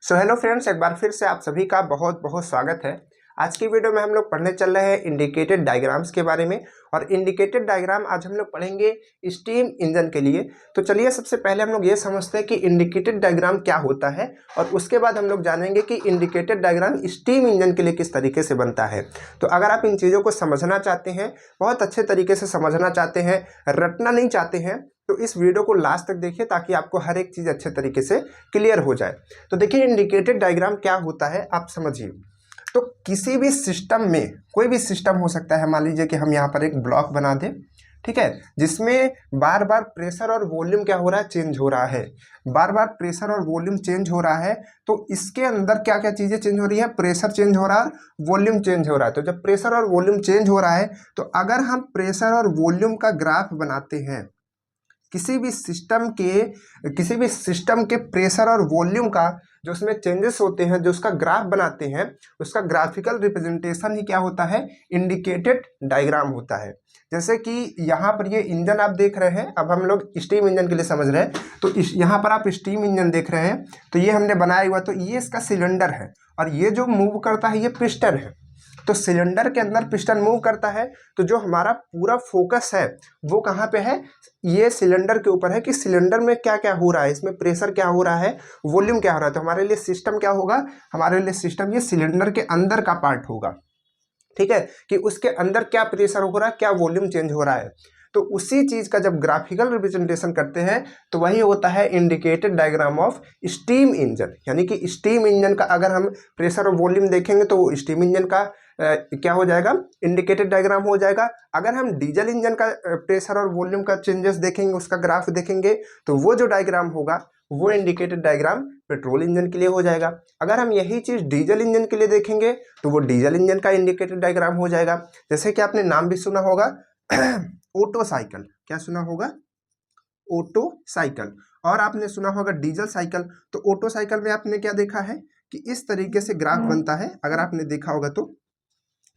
So hello friends, एक बार फिर से आप सभी का बहुत बहुत स्वागत है। आज की वीडियो में हम लोग पढ़ने चल रहे हैं इंडिकेटेड डायग्राम्स के बारे में। और इंडिकेटेड डायग्राम आज हम लोग पढ़ेंगे स्टीम इंजन के लिए। तो चलिए सबसे पहले हम लोग ये समझते हैं कि इंडिकेटेड डायग्राम क्या होता है, और उसके बाद हम लोग जानेंगे कि इंडिकेटेड डायग्राम स्टीम इंजन के लिए किस तरीके से बनता है। तो अगर आप इन चीज़ों को समझना चाहते हैं, बहुत अच्छे तरीके से समझना चाहते हैं, रटना नहीं चाहते हैं, तो इस वीडियो को लास्ट तक देखिए ताकि आपको हर एक चीज़ अच्छे तरीके से क्लियर हो जाए। तो देखिए इंडिकेटेड डायग्राम क्या होता है आप समझिए। तो किसी भी सिस्टम में, कोई भी सिस्टम हो सकता है, मान लीजिए कि हम यहाँ पर एक ब्लॉक बना दें, ठीक है, जिसमें बार बार प्रेशर और वॉल्यूम क्या हो रहा है, चेंज हो रहा है। बार बार प्रेशर और वॉल्यूम चेंज हो रहा है, तो इसके अंदर क्या क्या चीज़ें चेंज हो रही है, प्रेशर चेंज हो रहा है, वॉल्यूम चेंज हो रहा है। तो जब प्रेशर और वॉल्यूम चेंज हो रहा है, तो अगर हम प्रेशर और वॉल्यूम का ग्राफ बनाते हैं, किसी भी सिस्टम के प्रेशर और वॉल्यूम का जो उसमें चेंजेस होते हैं, जो उसका ग्राफ बनाते हैं, उसका ग्राफिकल रिप्रेजेंटेशन ही क्या होता है, इंडिकेटेड डायग्राम होता है। जैसे कि यहाँ पर ये इंजन आप देख रहे हैं, अब हम लोग स्टीम इंजन के लिए समझ रहे हैं। तो यहाँ पर आप स्टीम इंजन देख रहे हैं, तो ये हमने बनाया हुआ, तो ये इसका सिलेंडर है, और ये जो मूव करता है ये पिस्टन है। तो सिलेंडर के अंदर पिस्टन मूव करता है, तो जो हमारा पूरा फोकस है वो कहाँ पे है, ये सिलेंडर के ऊपर है कि सिलेंडर में क्या क्या हो रहा है, इसमें प्रेशर क्या हो रहा है, वॉल्यूम क्या हो रहा है। तो हमारे लिए सिस्टम क्या होगा, हमारे लिए सिस्टम ये सिलेंडर के अंदर का पार्ट होगा, ठीक है, कि उसके अंदर क्या प्रेशर हो रहा है, क्या वॉल्यूम चेंज हो रहा है। तो उसी चीज का जब ग्राफिकल रिप्रेजेंटेशन करते हैं तो वही होता है indicated diagram of steam engine. यानी कि स्टीम इंजन का अगर हम प्रेशर और वॉल्यूम देखेंगे तो स्टीम इंजन का क्या हो जाएगा, इंडिकेटेड डायग्राम हो जाएगा। अगर हम डीजल इंजन का प्रेशर और वॉल्यूम का चेंजेस देखेंगे, उसका ग्राफ देखेंगे, तो वो जो डायग्राम होगा वो इंडिकेटेड डायग्राम पेट्रोल इंजन के लिए हो जाएगा। अगर हम यही चीज डीजल इंजन के लिए देखेंगे तो वो डीजल इंजन का इंडिकेटेड डायग्राम हो जाएगा। जैसे कि आपने नाम भी सुना होगा ऑटो साइकिल, क्या सुना होगा, ऑटो साइकिल। और आपने सुना होगा डीजल साइकिल। तो ऑटो साइकिल में आपने क्या देखा है कि इस तरीके से ग्राफ बनता है, अगर आपने देखा होगा तो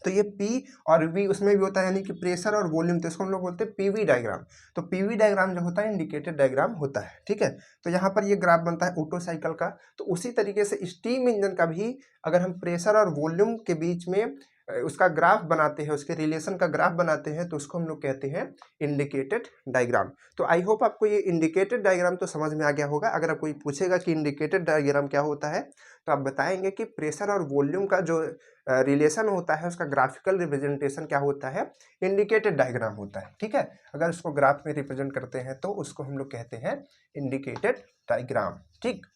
ये P और V उसमें भी होता है, यानी कि प्रेशर और वॉल्यूम, तो इसको हम लोग बोलते हैं पीवी डायग्राम। तो पीवी डायग्राम जो होता है इंडिकेटेड डायग्राम होता है, ठीक है। तो यहाँ पर ये ग्राफ बनता है ऑटो साइकिल का। तो उसी तरीके से स्टीम इंजन का भी अगर हम प्रेशर और वॉल्यूम के बीच में उसका ग्राफ बनाते हैं, उसके रिलेशन का ग्राफ बनाते हैं, तो उसको हम लोग कहते हैं इंडिकेटेड डायग्राम। तो आई होप आपको ये इंडिकेटेड डायग्राम तो समझ में आ गया होगा। अगर कोई पूछेगा कि इंडिकेटेड डायग्राम क्या होता है, तो आप बताएंगे कि प्रेशर और वॉल्यूम का जो रिलेशन होता है, उसका ग्राफिकल रिप्रेजेंटेशन क्या होता है, इंडिकेटेड डायग्राम होता है, ठीक है। अगर उसको ग्राफ में रिप्रेजेंट करते हैं तो उसको हम लोग कहते हैं इंडिकेटेड डायग्राम, ठीक।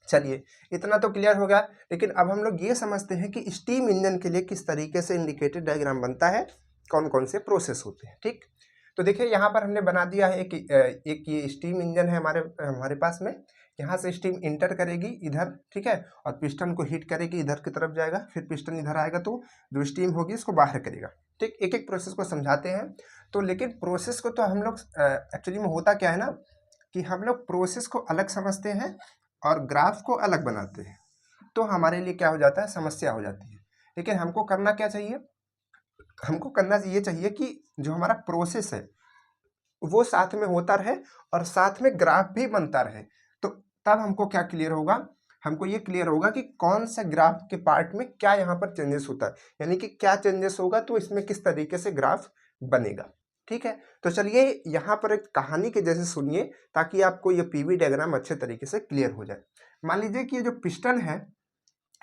चलिए इतना तो क्लियर हो गया। लेकिन अब हम लोग ये समझते हैं कि स्टीम इंजन के लिए किस तरीके से इंडिकेटेड डायग्राम बनता है, कौन कौन से प्रोसेस होते हैं, ठीक। तो देखिए यहाँ पर हमने बना दिया है कि एक ये स्टीम इंजन है हमारे पास में। यहाँ से स्टीम इंटर करेगी इधर, ठीक है, और पिस्टन को हीट करेगी, इधर की तरफ जाएगा, फिर पिस्टन इधर आएगा, तो जो स्टीम होगी इसको बाहर करेगा, ठीक। एक एक प्रोसेस को समझाते हैं। तो लेकिन प्रोसेस को तो हम लोग एक्चुअली में होता क्या है ना, कि हम लोग प्रोसेस को अलग समझते हैं और ग्राफ को अलग बनाते हैं, तो हमारे लिए क्या हो जाता है, समस्या हो जाती है। लेकिन हमको करना क्या चाहिए, हमको करना ये चाहिए कि जो हमारा प्रोसेस है वो साथ में होता रहे और साथ में ग्राफ भी बनता रहे। तो तब हमको क्या क्लियर होगा, हमको ये क्लियर होगा कि कौन से ग्राफ के पार्ट में क्या यहाँ पर चेंजेस होता है, यानी कि क्या चेंजेस होगा तो इसमें किस तरीके से ग्राफ बनेगा, ठीक है। तो चलिए यहाँ पर एक कहानी के जैसे सुनिए, ताकि आपको ये पीवी डायग्राम अच्छे तरीके से क्लियर हो जाए। मान लीजिए कि ये जो पिस्टन है,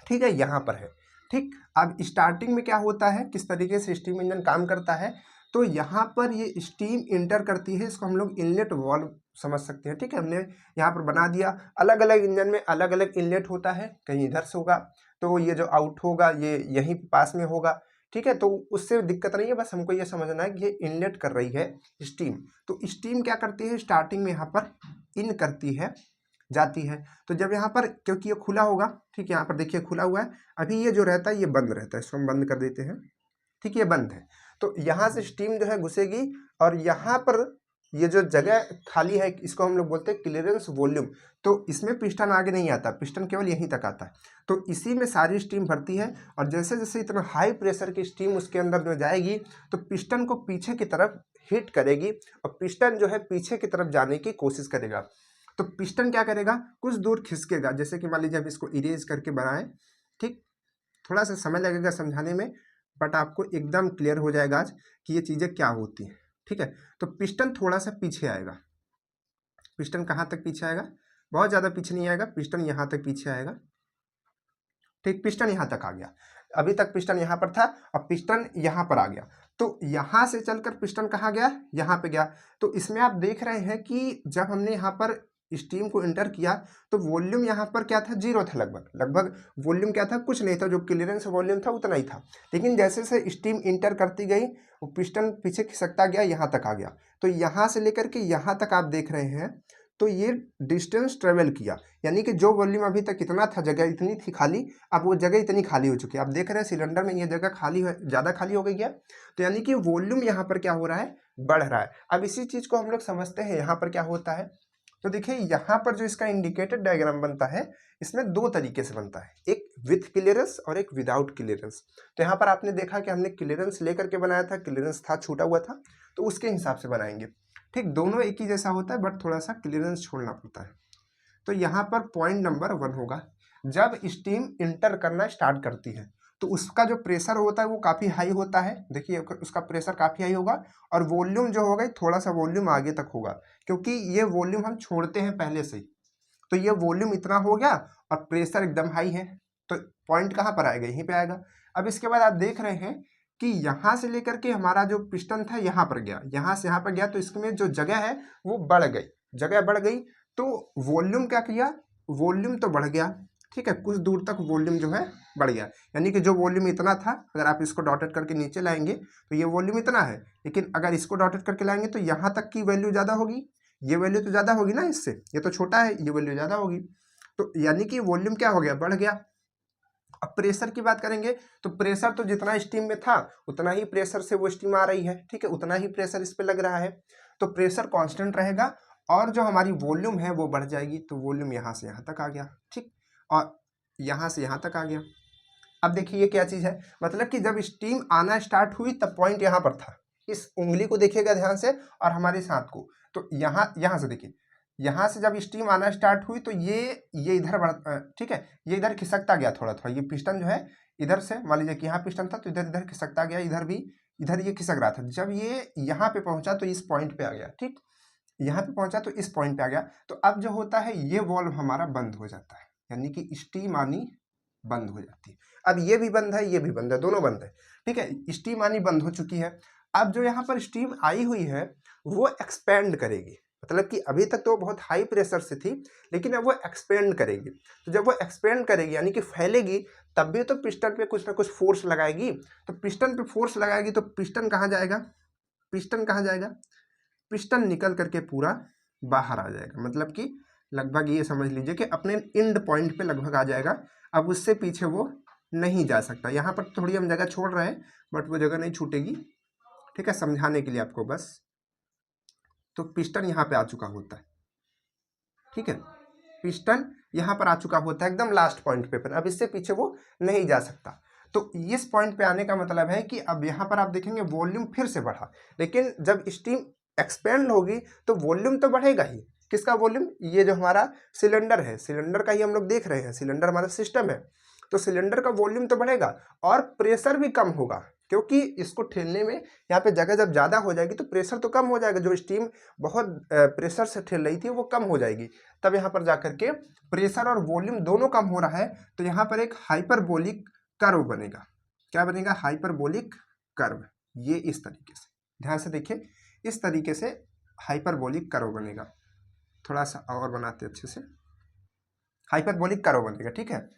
ठीक है, यहाँ पर है, ठीक। अब स्टार्टिंग में क्या होता है, किस तरीके से स्टीम इंजन काम करता है, तो यहाँ पर ये स्टीम इंटर करती है, इसको हम लोग इनलेट वाल्व समझ सकते हैं, ठीक है। हमने यहाँ पर बना दिया, अलग अलग इंजन में अलग अलग इनलेट होता है, कहीं इधर से होगा तो ये जो आउट होगा ये यहीं पास में होगा, ठीक है। तो उससे दिक्कत नहीं है, बस हमको ये समझना है कि ये इनलेट कर रही है स्टीम। तो स्टीम क्या करती है, स्टार्टिंग में यहाँ पर इन करती है, जाती है। तो जब यहाँ पर, क्योंकि ये खुला होगा, ठीक है, यहाँ पर देखिए खुला हुआ है, अभी ये जो रहता है ये बंद रहता है, इसको हम बंद कर देते हैं, ठीक, ये बंद है। तो यहाँ से स्टीम जो है घुसेगी, और यहाँ पर ये जो जगह खाली है इसको हम लोग बोलते हैं क्लियरेंस वॉल्यूम। तो इसमें पिस्टन आगे नहीं आता, पिस्टन केवल यहीं तक आता है। तो इसी में सारी स्टीम भरती है, और जैसे जैसे इतना हाई प्रेशर की स्टीम उसके अंदर जो जाएगी तो पिस्टन को पीछे की तरफ हिट करेगी, और पिस्टन जो है पीछे की तरफ जाने की कोशिश करेगा। तो पिस्टन क्या करेगा, कुछ दूर खिसकेगा। जैसे कि मान लीजिए अब इसको इरेज करके बनाएं, ठीक, थोड़ा सा समय लगेगा समझाने में, बट आपको एकदम क्लियर हो जाएगा आज कि ये चीज़ें क्या होती हैं, ठीक है। तो पिस्टन थोड़ा सा पीछे आएगा। पिस्टन कहाँ तक पीछे आएगा, बहुत ज़्यादा पीछे नहीं आएगा, पिस्टन यहाँ तक पीछे आएगा, ठीक। पिस्टन यहाँ तक आ गया, अभी तक पिस्टन यहाँ पर था, अब पिस्टन यहाँ पर आ गया। तो यहाँ से चलकर पिस्टन कहाँ गया, यहाँ पे गया। तो इसमें आप देख रहे हैं कि जब हमने यहाँ पर स्टीम को इंटर किया तो वॉल्यूम यहाँ पर क्या था, जीरो था लगभग। लगभग वॉल्यूम क्या था, कुछ नहीं था, जो क्लियरेंस वॉल्यूम था उतना ही था। लेकिन जैसे जैसे स्टीम इंटर करती गई वो पिस्टन पीछे खिसकता गया, यहाँ तक आ गया। तो यहाँ से लेकर के यहाँ तक आप देख रहे हैं, तो ये डिस्टेंस ट्रेवल किया, यानी कि जो वॉल्यूम अभी तक इतना था, जगह इतनी थी खाली, अब वो जगह इतनी खाली हो चुकी है। आप देख रहे हैं सिलेंडर में ये जगह खाली है, ज़्यादा खाली हो गई है। तो यानी कि वॉल्यूम यहाँ पर क्या हो रहा है, बढ़ रहा है। अब इसी चीज़ को हम लोग समझते हैं यहाँ पर क्या होता है। तो देखिए यहाँ पर जो इसका इंडिकेटेड डायग्राम बनता है, इसमें दो तरीके से बनता है, एक विथ क्लियरेंस और एक विदाउट क्लियरेंस। तो यहाँ पर आपने देखा कि हमने क्लियरेंस लेकर के बनाया था, क्लियरेंस था छूटा हुआ था, तो उसके हिसाब से बनाएंगे, ठीक। दोनों एक ही जैसा होता है, बट थोड़ा सा क्लियरेंस छोड़ना पड़ता है। तो यहाँ पर पॉइंट नंबर 1 होगा, जब स्टीम इंटर करना स्टार्ट करती है तो उसका जो प्रेशर होता है वो काफ़ी हाई होता है। देखिए उसका प्रेशर काफ़ी हाई होगा, और वॉल्यूम जो होगा थोड़ा सा वॉल्यूम आगे तक होगा, क्योंकि ये वॉल्यूम हम छोड़ते हैं पहले से ही। तो ये वॉल्यूम इतना हो गया और प्रेशर एकदम हाई है, तो पॉइंट कहाँ पर आएगा, यहीं पे आएगा। अब इसके बाद आप देख रहे हैं कि यहाँ से लेकर के हमारा जो पिस्टन था यहाँ पर गया, यहाँ से यहाँ पर गया, तो इसमें जो जगह है वो बढ़ गई, जगह बढ़ गई। तो वॉल्यूम क्या किया, वॉल्यूम तो बढ़ गया, ठीक है, कुछ दूर तक वॉल्यूम जो है बढ़ गया। यानी कि जो वॉल्यूम इतना था, अगर आप इसको डॉटेड करके नीचे लाएंगे तो ये वॉल्यूम इतना है, लेकिन अगर इसको डॉटेड करके लाएंगे तो यहाँ तक की वैल्यू ज़्यादा होगी, ये वैल्यू तो ज़्यादा होगी ना इससे, ये तो छोटा है, ये वैल्यू ज़्यादा होगी। तो यानी कि वॉल्यूम क्या हो गया, बढ़ गया। अब प्रेशर की बात करेंगे तो प्रेशर तो जितना स्टीम में था उतना ही प्रेशर से वो स्टीम आ रही है, ठीक है, उतना ही प्रेशर इस पे लग रहा है। तो प्रेशर कांस्टेंट रहेगा और जो हमारी वॉल्यूम है वो बढ़ जाएगी। तो वॉल्यूम यहाँ से यहाँ तक आ गया, ठीक, और यहाँ से यहाँ तक आ गया। अब देखिए ये क्या चीज़ है, मतलब कि जब स्टीम आना स्टार्ट हुई तब पॉइंट यहाँ पर था। इस उंगली को देखिएगा ध्यान से और हमारे इस हाथ को, तो यहाँ से देखिए, यहाँ से जब स्टीम आना स्टार्ट हुई तो ये इधर बढ़, ठीक है, ये इधर खिसकता गया थोड़ा थोड़ा। ये पिस्टन जो है इधर से, मान लीजिए कि यहाँ पिस्टन था तो इधर इधर खिसकता गया, इधर भी, इधर ये खिसक रहा था। जब ये यहाँ पे पहुंचा तो इस पॉइंट पे आ गया, ठीक, यहाँ पे पहुंचा तो इस पॉइंट पे आ गया। तो अब जो होता है ये वॉल्व हमारा बंद हो जाता है, यानी कि स्टीम आनी बंद हो जाती है। अब ये भी बंद है, ये भी बंद है, दोनों बंद है, ठीक है, स्टीम आनी बंद हो चुकी है। अब जो यहाँ पर स्टीम आई हुई है वो एक्सपेंड करेगी, मतलब कि अभी तक तो बहुत हाई प्रेशर से थी, लेकिन अब वो एक्सपेंड करेगी। तो जब वो एक्सपेंड करेगी यानी कि फैलेगी, तब भी तो पिस्टन पे कुछ ना कुछ फोर्स लगाएगी। तो पिस्टन पे फोर्स लगाएगी तो पिस्टन कहाँ जाएगा, पिस्टन कहाँ जाएगा, पिस्टन निकल करके पूरा बाहर आ जाएगा। मतलब कि लगभग ये समझ लीजिए कि अपने एंड पॉइंट पे लगभग आ जाएगा। अब उससे पीछे वो नहीं जा सकता। यहाँ पर थोड़ी हम जगह छोड़ रहे हैं, बट वो जगह नहीं छूटेगी, ठीक है, समझाने के लिए आपको बस। तो पिस्टन यहाँ पे आ चुका होता है, ठीक है, पिस्टन यहाँ पर आ चुका होता है एकदम लास्ट पॉइंट पे, पर अब इससे पीछे वो नहीं जा सकता। तो इस पॉइंट पे आने का मतलब है कि अब यहाँ पर आप देखेंगे वॉल्यूम फिर से बढ़ा, लेकिन जब स्टीम एक्सपेंड होगी तो वॉल्यूम तो बढ़ेगा ही। किसका वॉल्यूम, ये जो हमारा सिलेंडर है, सिलेंडर का ही हम लोग देख रहे हैं, सिलेंडर हमारा सिस्टम है, तो सिलेंडर का वॉल्यूम तो बढ़ेगा और प्रेशर भी कम होगा, क्योंकि इसको ठेलने में यहाँ पे जगह जब ज़्यादा हो जाएगी तो प्रेशर तो कम हो जाएगा। जो स्टीम बहुत प्रेशर से ठेल रही थी वो कम हो जाएगी, तब यहाँ पर जाकर के प्रेशर और वॉल्यूम दोनों कम हो रहा है। तो यहाँ पर एक हाइपरबोलिक कर्व बनेगा। क्या बनेगा, हाइपरबोलिक कर्व। ये इस तरीके से, ध्यान से देखिए, इस तरीके से हाइपरबोलिक कर्व बनेगा। थोड़ा सा और बनाते अच्छे से, हाइपरबोलिक कर्व बनेगा, ठीक है,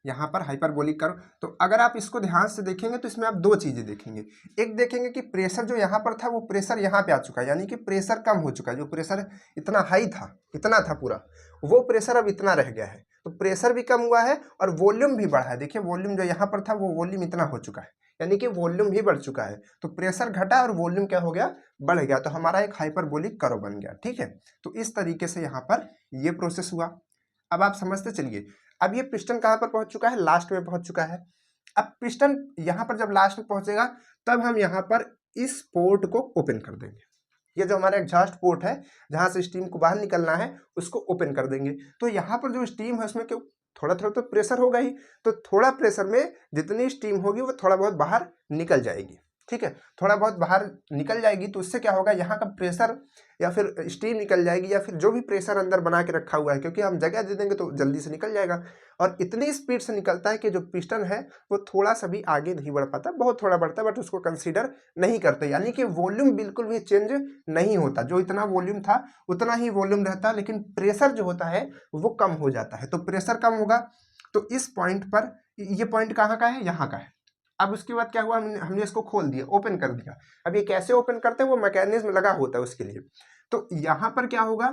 यहाँ पर हाइपरबोलिक कर्व। तो अगर आप इसको ध्यान से देखेंगे तो इसमें आप दो चीज़ें देखेंगे। एक देखेंगे कि प्रेशर जो यहाँ पर था वो प्रेशर यहाँ पे आ चुका है, यानी कि प्रेशर कम हो चुका है। जो प्रेशर इतना हाई था, इतना था पूरा, वो प्रेशर अब इतना रह गया है। तो प्रेशर भी कम हुआ है और वॉल्यूम भी बढ़ा है। देखिए वॉल्यूम जो यहाँ पर था वो वॉल्यूम इतना हो चुका है, यानी कि वॉल्यूम भी बढ़ चुका है। तो प्रेशर घटा और वॉल्यूम क्या हो गया, बढ़ गया। तो हमारा एक हाइपरबोलिक कर्व बन गया, ठीक है। तो इस तरीके से यहाँ पर ये प्रोसेस हुआ। अब आप समझते चलिए, अब ये पिस्टन कहाँ पर पहुंच चुका है, लास्ट में पहुंच चुका है। अब पिस्टन यहाँ पर जब लास्ट में पहुंचेगा तब हम यहाँ पर इस पोर्ट को ओपन कर देंगे। ये जो हमारा एग्जॉस्ट पोर्ट है जहाँ से स्टीम को बाहर निकलना है उसको ओपन कर देंगे। तो यहाँ पर जो स्टीम है उसमें क्यों थोड़ा थोड़ा तो प्रेशर होगा ही, तो थोड़ा प्रेशर में जितनी स्टीम होगी वो थोड़ा बहुत बाहर निकल जाएगी। ठीक है, थोड़ा बहुत बाहर निकल जाएगी तो उससे क्या होगा, यहाँ का प्रेशर या फिर स्टीम निकल जाएगी या फिर जो भी प्रेशर अंदर बना के रखा हुआ है, क्योंकि हम जगह दे देंगे तो जल्दी से निकल जाएगा। और इतनी स्पीड से निकलता है कि जो पिस्टन है वो थोड़ा सा भी आगे नहीं बढ़ पाता, बहुत थोड़ा बढ़ता है बट उसको कंसीडर नहीं करते, यानी कि वॉल्यूम बिल्कुल भी चेंज नहीं होता। जो इतना वॉल्यूम था उतना ही वॉल्यूम रहता है, लेकिन प्रेशर जो होता है वो कम हो जाता है। तो प्रेशर कम होगा तो इस पॉइंट पर, ये पॉइंट कहाँ का है, यहाँ का है। अब उसके बाद क्या हुआ, हमने इसको खोल दिया, ओपन कर दिया। अब ये कैसे ओपन करते हैं वो मैकेनिज्म लगा होता है उसके लिए। तो यहाँ पर क्या होगा,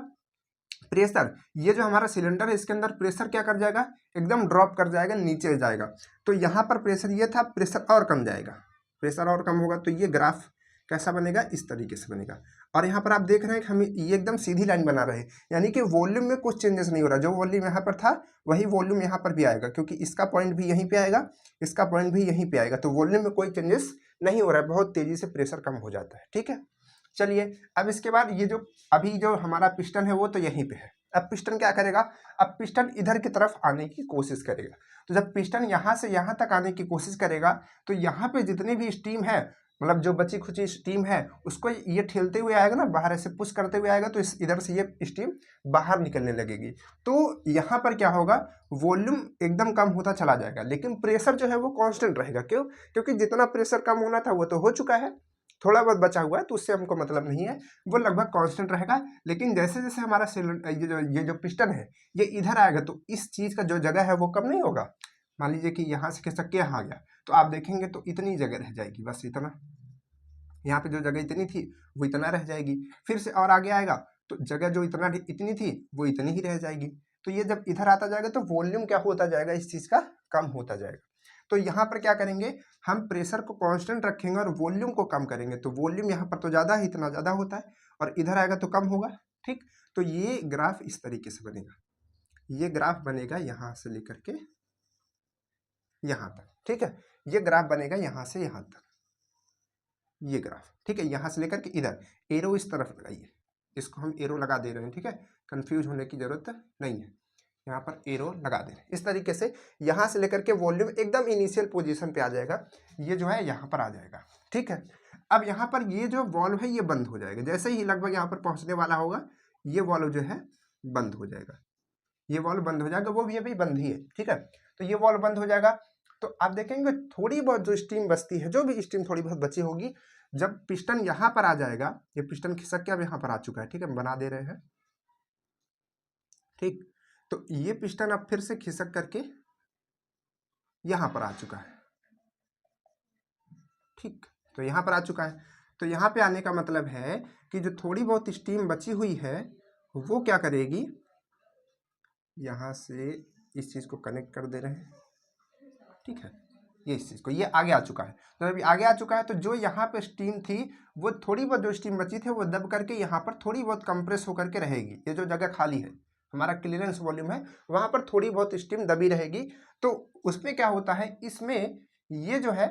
प्रेशर, ये जो हमारा सिलेंडर है इसके अंदर प्रेशर क्या कर जाएगा, एकदम ड्रॉप कर जाएगा, नीचे जाएगा। तो यहाँ पर प्रेशर ये था, प्रेशर और कम जाएगा, प्रेशर और कम होगा। तो ये ग्राफ कैसा बनेगा, इस तरीके से बनेगा। और यहाँ पर आप देख रहे हैं कि हम ये एकदम सीधी लाइन बना रहे हैं, यानी कि वॉल्यूम में कुछ चेंजेस नहीं हो रहा। जो वॉल्यूम यहाँ पर था वही वॉल्यूम यहाँ पर भी आएगा, क्योंकि इसका पॉइंट भी यहीं पे आएगा, इसका पॉइंट भी यहीं पे आएगा। तो वॉल्यूम में कोई चेंजेस नहीं हो रहा है, बहुत तेजी से प्रेशर कम हो जाता है। ठीक है, चलिए अब इसके बाद ये जो अभी जो हमारा पिस्टन है वो तो यहीं पे है। अब पिस्टन क्या करेगा, अब पिस्टन इधर की तरफ आने की कोशिश करेगा। तो जब पिस्टन यहाँ से यहाँ तक आने की कोशिश करेगा तो यहाँ पे जितनी भी स्टीम है, मतलब जो बची खुची स्टीम है उसको ये ठेलते हुए आएगा ना, बाहर ऐसे पुश करते हुए आएगा, तो इस इधर से ये स्टीम बाहर निकलने लगेगी। तो यहाँ पर क्या होगा, वॉल्यूम एकदम कम होता चला जाएगा, लेकिन प्रेशर जो है वो कांस्टेंट रहेगा। क्यों, क्योंकि जितना प्रेशर कम होना था वो तो हो चुका है, थोड़ा बहुत बचा हुआ है तो उससे हमको मतलब नहीं है, वो लगभग कांस्टेंट रहेगा। लेकिन जैसे जैसे हमारा ये जो पिस्टन है ये इधर आएगा तो इस चीज का जो जगह है वो कम नहीं होगा। मान लीजिए कि यहाँ से खिसक के यहाँ आ गया तो आप देखेंगे तो इतनी जगह रह जाएगी, बस इतना, यहाँ पे जो जगह इतनी थी वो इतना रह जाएगी। फिर से और आगे आएगा तो जगह जो इतनी थी वो इतनी ही रह जाएगी। तो ये जब इधर आता जाएगा तो वॉल्यूम क्या होता जाएगा, इस चीज का कम होता जाएगा। तो यहाँ पर क्या करेंगे, हम प्रेशर को कांस्टेंट रखेंगे और वॉल्यूम को कम करेंगे। तो वॉल्यूम यहाँ पर तो ज़्यादा ही, इतना ज़्यादा होता है, और इधर आएगा तो कम होगा। ठीक, तो ये ग्राफ इस तरीके से बनेगा, ये ग्राफ बनेगा यहाँ से लेकर के यहाँ तक। ठीक है, ये ग्राफ बनेगा यहाँ से यहाँ तक, ये ग्राफ। ठीक है, यहाँ से लेकर के इधर, एरो इस तरफ लगाइए, इसको हम एरो लगा दे रहे हैं। ठीक है, कंफ्यूज होने की जरूरत नहीं है, यहाँ पर एरो लगा दें इस तरीके से। यहाँ से लेकर के वॉल्यूम एकदम इनिशियल पोजीशन पे आ जाएगा, ये जो है यहाँ पर आ जाएगा। ठीक है, अब यहाँ पर ये जो वॉल्व है ये बंद हो जाएगा, जैसे ही लगभग यहाँ पर पहुँचने वाला होगा ये वॉल्व जो है बंद हो जाएगा, ये वॉल्व बंद हो जाएगा, वो भी अभी बंद ही है। ठीक है, तो ये वॉल्व बंद हो जाएगा तो आप देखेंगे थोड़ी बहुत जो स्टीम बचती है, जो भी स्टीम थोड़ी बहुत बची होगी, जब पिस्टन यहाँ पर आ जाएगा, ये पिस्टन खिसक के अब यहाँ पर आ चुका है। ठीक है, हम बना दे रहे हैं। ठीक, तो ये पिस्टन अब फिर से खिसक करके यहाँ पर आ चुका है। ठीक, तो यहाँ पर आ चुका है। तो यहाँ पे आने का मतलब है कि जो थोड़ी बहुत स्टीम बची हुई है वो क्या करेगी, यहाँ से इस चीज़ को कनेक्ट कर दे रहे हैं। ठीक है, ये इस चीज़ को, ये आगे आ चुका है। तो अभी आगे आ चुका है तो जो यहाँ पे स्टीम थी वो थोड़ी बहुत जो स्टीम बची थी वो दब करके यहाँ पर थोड़ी बहुत कंप्रेस होकर के रहेगी। ये जो जगह खाली है, हमारा क्लियरेंस वॉल्यूम है, वहाँ पर थोड़ी बहुत स्टीम दबी रहेगी। तो उसमें क्या होता है, इसमें ये जो है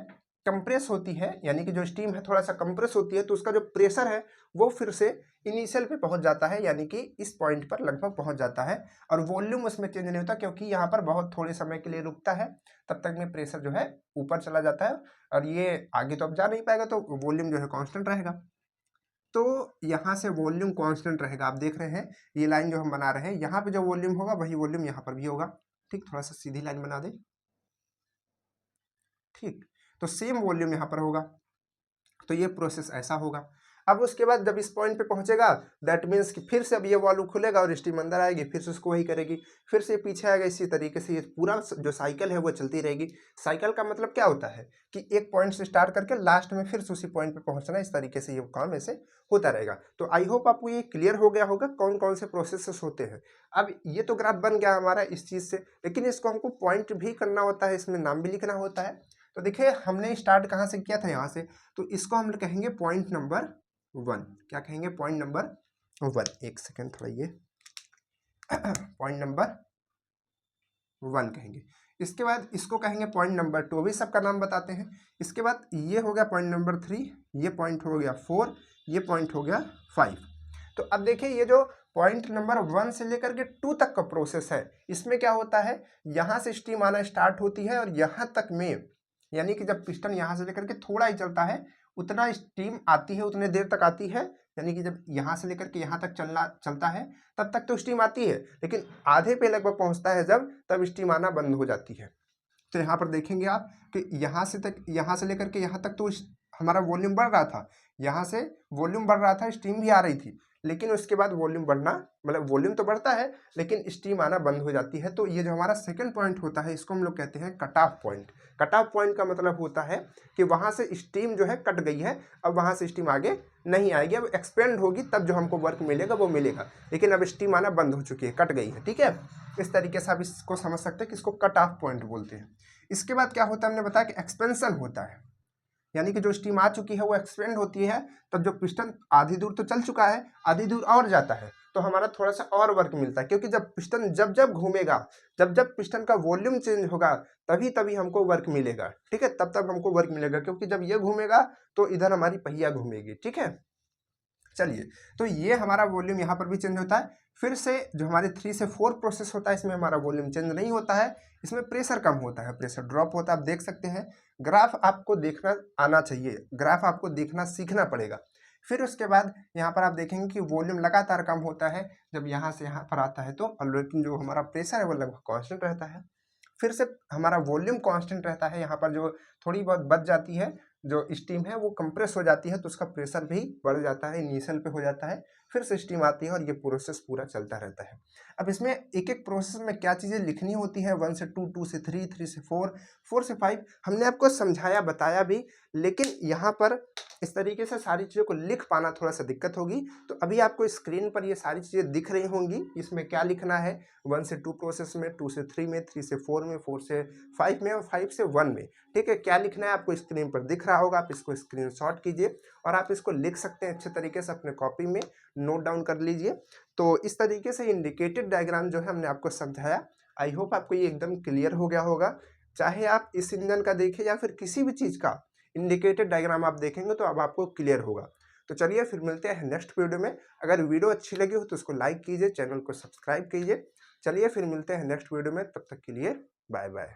कंप्रेस होती है, यानी कि जो स्टीम है थोड़ा सा कंप्रेस होती है, तो उसका जो प्रेशर है वो फिर से इनिशियल पे पहुंच जाता है, यानी कि इस पॉइंट पर लगभग पहुंच जाता है। और वॉल्यूम उसमें चेंज नहीं होता, क्योंकि यहाँ पर बहुत थोड़े समय के लिए रुकता है, तब तक में प्रेशर जो है ऊपर चला जाता है और ये आगे तो अब जा नहीं पाएगा, तो वॉल्यूम जो है कांस्टेंट रहेगा। तो यहाँ से वॉल्यूम कांस्टेंट रहेगा। आप देख रहे हैं ये लाइन जो हम बना रहे हैं, यहाँ पे जो वॉल्यूम होगा वही वॉल्यूम यहाँ पर भी होगा। ठीक, थोड़ा सा सीधी लाइन बना दे। ठीक, तो सेम वॉल्यूम यहाँ पर होगा। तो ये प्रोसेस ऐसा होगा। अब उसके बाद जब इस पॉइंट पे पहुंचेगा, दैट मीन्स कि फिर से अब ये वॉल्व खुलेगा और स्टीम अंदर आएगी, फिर से उसको वही करेगी, फिर से पीछे आएगा। इसी तरीके से ये पूरा जो साइकिल है वो चलती रहेगी। साइकिल का मतलब क्या होता है कि एक पॉइंट से स्टार्ट करके लास्ट में फिर से उसी पॉइंट पे पहुंचना, इस तरीके से ये काम ऐसे होता रहेगा। तो आई होप आपको ये क्लियर हो गया होगा कौन कौन से प्रोसेसेस होते हैं। अब ये तो ग्राफ बन गया हमारा इस चीज़ से, लेकिन इसको हमको पॉइंट भी करना होता है, इसमें नाम भी लिखना होता है। तो देखिए हमने स्टार्ट कहाँ से किया था, यहाँ से, तो इसको हम कहेंगे पॉइंट नंबर 1। क्या कहेंगे, पॉइंट नंबर 1। एक सेकेंड, थोड़ा ये पॉइंट नंबर 1 कहेंगे। इसके बाद इसको कहेंगे पॉइंट नंबर 2, भी सबका नाम बताते हैं। इसके बाद ये हो गया पॉइंट नंबर 3, ये पॉइंट हो गया 4, ये पॉइंट हो गया 5। तो अब देखिए ये जो पॉइंट नंबर 1 से लेकर के 2 तक का प्रोसेस है, इसमें क्या होता है, यहाँ से स्टीम आना स्टार्ट होती है और यहाँ तक में, यानी कि जब पिस्टन यहाँ से लेकर के थोड़ा ही चलता है उतना स्टीम आती है, उतने देर तक आती है, यानी कि जब यहाँ से लेकर के यहाँ तक चलता है तब तक तो स्टीम आती है, लेकिन आधे पे लगभग पहुँचता है जब, तब स्टीम आना बंद हो जाती है। तो यहाँ पर देखेंगे आप कि यहाँ से लेकर के यहाँ तक तो हमारा वॉल्यूम बढ़ रहा था, यहाँ से वॉल्यूम बढ़ रहा था, स्टीम भी आ रही थी, लेकिन उसके बाद वॉल्यूम बढ़ना, मतलब वॉल्यूम तो बढ़ता है लेकिन स्टीम आना बंद हो जाती है। तो ये जो हमारा सेकंड पॉइंट होता है इसको हम लोग कहते हैं cut off point. Cut off point का मतलब होता है कि वहाँ से स्टीम जो है कट गई है, अब वहाँ से स्टीम आगे नहीं आएगी, अब एक्सपेंड होगी तब जो हमको वर्क मिलेगा वो मिलेगा, लेकिन अब स्टीम आना बंद हो चुकी है, कट गई है। ठीक है, इस तरीके से आप इसको समझ सकते हैं कि इसको कट ऑफ पॉइंट बोलते हैं। इसके बाद क्या होता है, हमने बताया कि एक्सपेंशन होता है, यानी कि जो स्टीम आ चुकी है वो एक्सपेंड होती है, तब जो पिस्टन आधी दूर तो चल चुका है, आधी दूर और जाता है तो हमारा थोड़ा सा और वर्क मिलता है, क्योंकि जब पिस्टन जब घूमेगा, जब पिस्टन का वॉल्यूम चेंज होगा तभी हमको वर्क मिलेगा। ठीक है, तब हमको वर्क मिलेगा, क्योंकि जब ये घूमेगा तो इधर हमारी पहिया घूमेगी। ठीक है, चलिए, तो ये हमारा वॉल्यूम यहाँ पर भी चेंज होता है। फिर से जो हमारे 3 से 4 प्रोसेस होता है इसमें हमारा वॉल्यूम चेंज नहीं होता है, इसमें प्रेशर कम होता है, प्रेशर ड्रॉप होता है। आप देख सकते हैं, ग्राफ आपको देखना आना चाहिए, ग्राफ आपको देखना सीखना पड़ेगा। फिर उसके बाद यहाँ पर आप देखेंगे कि वॉल्यूम लगातार कम होता है जब यहाँ से यहाँ पर आता है तो, लेकिन जो हमारा प्रेशर है वो लगभग कॉन्स्टेंट रहता है। फिर से हमारा वॉल्यूम कांस्टेंट रहता है, यहाँ पर जो थोड़ी बहुत बच जाती है, जो स्टीम है वो कंप्रेस हो जाती है तो उसका प्रेशर भी बढ़ जाता है, इनिशियल पे हो जाता है, फिर से स्टीम आती है और ये प्रोसेस पूरा चलता रहता है। अब इसमें एक एक प्रोसेस में क्या चीज़ें लिखनी होती है, 1 से 2, 2 से 3, 3 से 4, 4 से 5 हमने आपको समझाया बताया भी, लेकिन यहाँ पर इस तरीके से सारी चीज़ों को लिख पाना थोड़ा सा दिक्कत होगी। तो अभी आपको स्क्रीन पर ये सारी चीज़ें दिख रही होंगी, इसमें क्या लिखना है, 1 से 2 प्रोसेस में, 2 से 3 में, 3 से 4 में, 4 से 5 में और 5 से 1 में। ठीक है, क्या लिखना है आपको स्क्रीन पर दिख रहा होगा, आप इसको स्क्रीनशॉट कीजिए और आप इसको लिख सकते हैं अच्छे तरीके से, अपने कॉपी में नोट डाउन कर लीजिए। तो इस तरीके से इंडिकेटेड डायग्राम जो है हमने आपको समझाया, आई होप आपको ये एकदम क्लियर हो गया होगा। चाहे आप इस इंजन का देखें या फिर किसी भी चीज़ का इंडिकेटेड डायग्राम आप देखेंगे तो अब आपको क्लियर होगा। तो चलिए फिर मिलते हैं नेक्स्ट वीडियो में। अगर वीडियो अच्छी लगी हो तो उसको लाइक कीजिए, चैनल को सब्सक्राइब कीजिए। चलिए फिर मिलते हैं नेक्स्ट वीडियो में, तब तक के लिए बाय बाय।